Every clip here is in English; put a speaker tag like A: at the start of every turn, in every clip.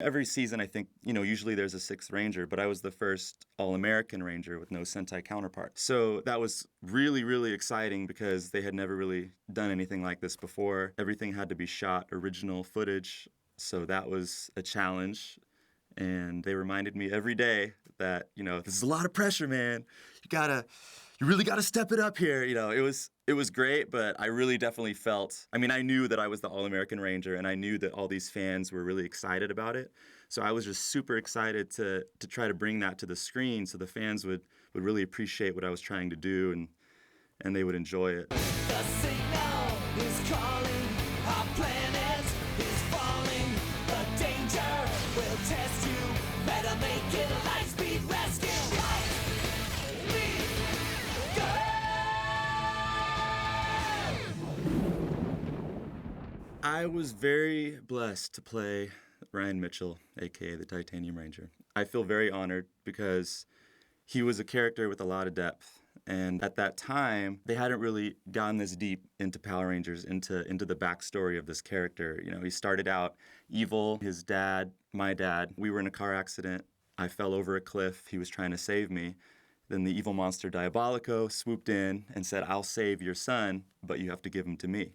A: Every season, I think, usually there's a sixth ranger, but I was the first All-American ranger with no Sentai counterpart. So that was really, really exciting because they had never really done anything like this before. Everything had to be shot original footage, so that was a challenge. And they reminded me every day that, this is a lot of pressure, man. You really gotta step it up here. It was great, but I really definitely felt, I knew that I was the All-American Ranger, and I knew that all these fans were really excited about it. So I was just super excited to try to bring that to the screen so the fans would really appreciate what I was trying to do, and they would enjoy it.
B: The signal is calling, our planet is falling. The danger will test you, better make it a light-speed rescue.
A: I was very blessed to play Ryan Mitchell, aka the Titanium Ranger. I feel very honored because he was a character with a lot of depth. And at that time, they hadn't really gone this deep into Power Rangers, into the backstory of this character. He started out evil. His dad, my dad, we were in a car accident. I fell over a cliff. He was trying to save me. Then the evil monster Diabolico swooped in and said, "I'll save your son, but you have to give him to me."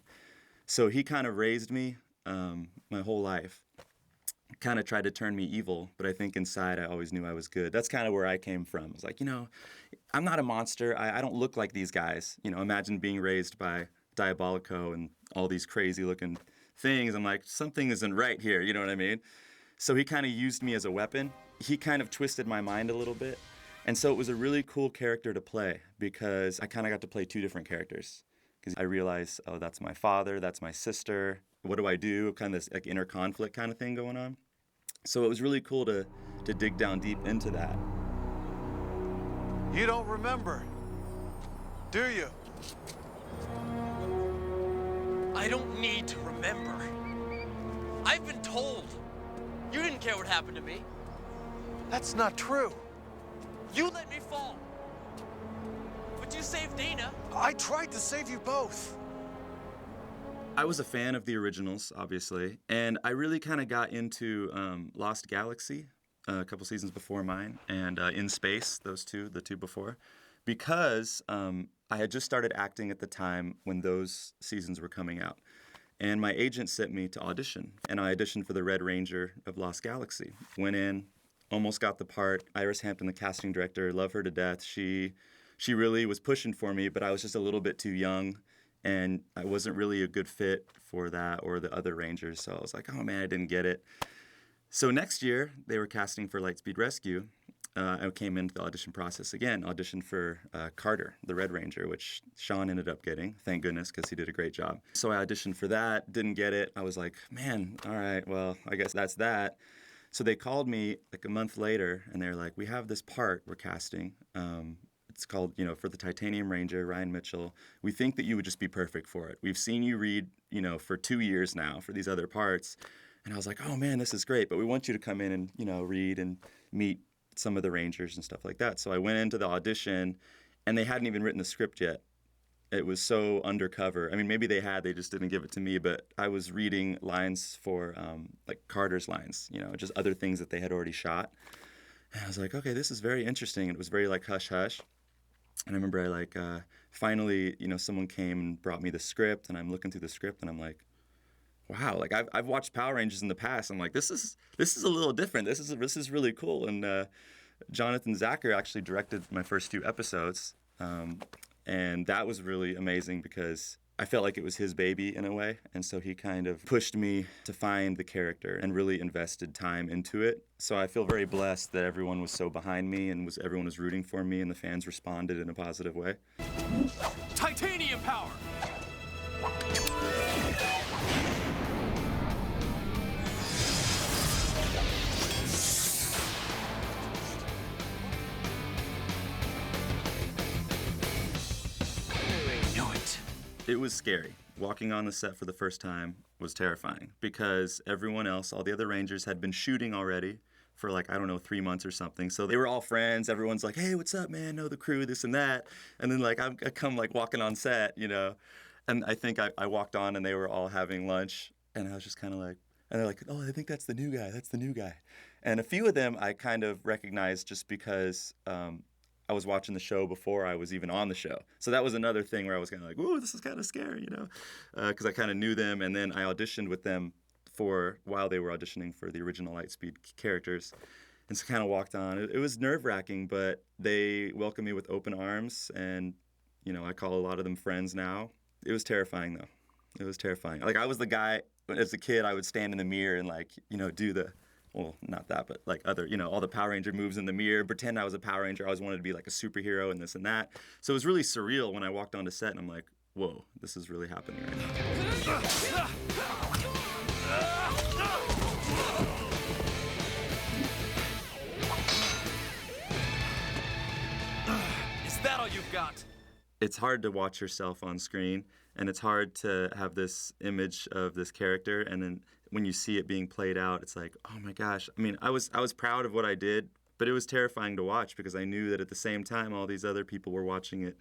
A: So he kind of raised me my whole life, kind of tried to turn me evil, but I think inside I always knew I was good. That's kind of where I came from. I was like, I'm not a monster. I don't look like these guys. Imagine being raised by Diabolico and all these crazy looking things. I'm like, something isn't right here, you know what I mean? So he kind of used me as a weapon. He kind of twisted my mind a little bit. And so it was a really cool character to play because I kind of got to play two different characters. Because I realized, oh, that's my father, that's my sister. What do I do? Kind of this like inner conflict kind of thing going on. So it was really cool to dig down deep into that.
C: You don't remember, do you?
D: I don't need to remember. I've been told. You didn't care what happened to me.
C: That's not true.
D: You let me fall. But you saved Dana.
C: I tried to save you both.
A: I was a fan of the originals, obviously, and I really kind of got into Lost Galaxy a couple seasons before mine, and In Space, the two before, because I had just started acting at the time when those seasons were coming out. And my agent sent me to audition, and I auditioned for the Red Ranger of Lost Galaxy. Went in, almost got the part. Iris Hampton, the casting director, love her to death. She really was pushing for me, but I was just a little bit too young, and I wasn't really a good fit for that or the other Rangers. So I was like, oh man, I didn't get it. So next year, they were casting for Lightspeed Rescue. I came into the audition process again, auditioned for Carter, the Red Ranger, which Sean ended up getting, thank goodness, because he did a great job. So I auditioned for that, didn't get it. I was like, man, all right, well, I guess that's that. So they called me like a month later, and they're like, we have this part we're casting. It's called, for the Titanium Ranger, Ryan Mitchell. We think that you would just be perfect for it. We've seen you read, for 2 years now for these other parts. And I was like, oh man, this is great. But we want you to come in and, read and meet some of the Rangers and stuff like that. So I went into the audition, and they hadn't even written the script yet. It was so undercover. Maybe they just didn't give it to me. But I was reading lines for, like Carter's lines, just other things that they had already shot. And I was like, okay, this is very interesting. It was very like hush-hush. And I remember finally, someone came and brought me the script, and I'm looking through the script, and I'm like, wow, like I've watched Power Rangers in the past. I'm like, this is a little different. This is really cool. And Jonathan Zacher actually directed my first few episodes, and that was really amazing because I felt like it was his baby in a way, and so he kind of pushed me to find the character and really invested time into it. So I feel very blessed that everyone was so behind me and everyone was rooting for me, and the fans responded in a positive way.
D: Titanium power!
A: It was scary. Walking on the set for the first time was terrifying because everyone else, all the other Rangers, had been shooting already for 3 months or something. So they were all friends. Everyone's like, hey, what's up, man? Know the crew, this and that. And then I come walking on set, And I think I walked on and they were all having lunch. And I was just kind of like, And they're like, oh, I think that's the new guy. That's the new guy. And a few of them I kind of recognized just because I was watching the show before I was even on the show. So that was another thing where I was kind of like, ooh, this is kind of scary, you know, because I kind of knew them. And then I auditioned with them while they were auditioning for the original Lightspeed characters. And so kind of walked on. It was nerve-wracking, but they welcomed me with open arms. And, you know, I call a lot of them friends now. It was terrifying, though. It was terrifying. Like, I was the guy, as a kid, I would stand in the mirror and, like, you know, do the, well, not that, but like other, you know, all the Power Ranger moves in the mirror, pretend I was a Power Ranger. I always wanted to be like a superhero and this and that. So it was really surreal when I walked onto set and I'm like, whoa, this is really happening right now.
D: Is that all you've got?
A: It's hard to watch yourself on screen, and it's hard to have this image of this character, and then when you see it being played out, it's like, oh my gosh. I mean, I was proud of what I did, but it was terrifying to watch because I knew that at the same time all these other people were watching it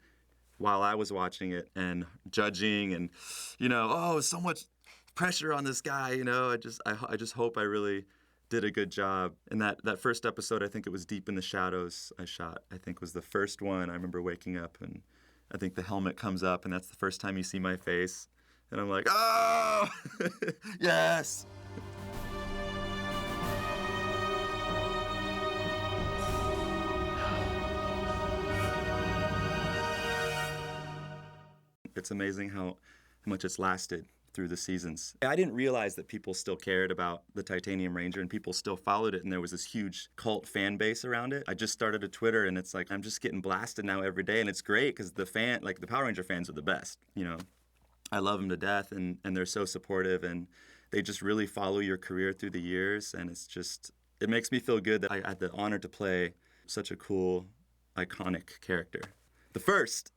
A: while I was watching it and judging and, you know, oh, so much pressure on this guy, you know. I just hope I really did a good job. And that first episode, I think it was Deep in the Shadows I shot, I think was the first one. I remember waking up and I think the helmet comes up and that's the first time you see my face. And I'm like, oh, yes. It's amazing how much it's lasted through the seasons. I didn't realize that people still cared about the Titanium Ranger and people still followed it and there was this huge cult fan base around it. I just started a Twitter and it's like I'm just getting blasted now every day and it's great because the Power Ranger fans are the best, you know. I love them to death and they're so supportive and they just really follow your career through the years and it makes me feel good that I had the honor to play such a cool, iconic character. The first.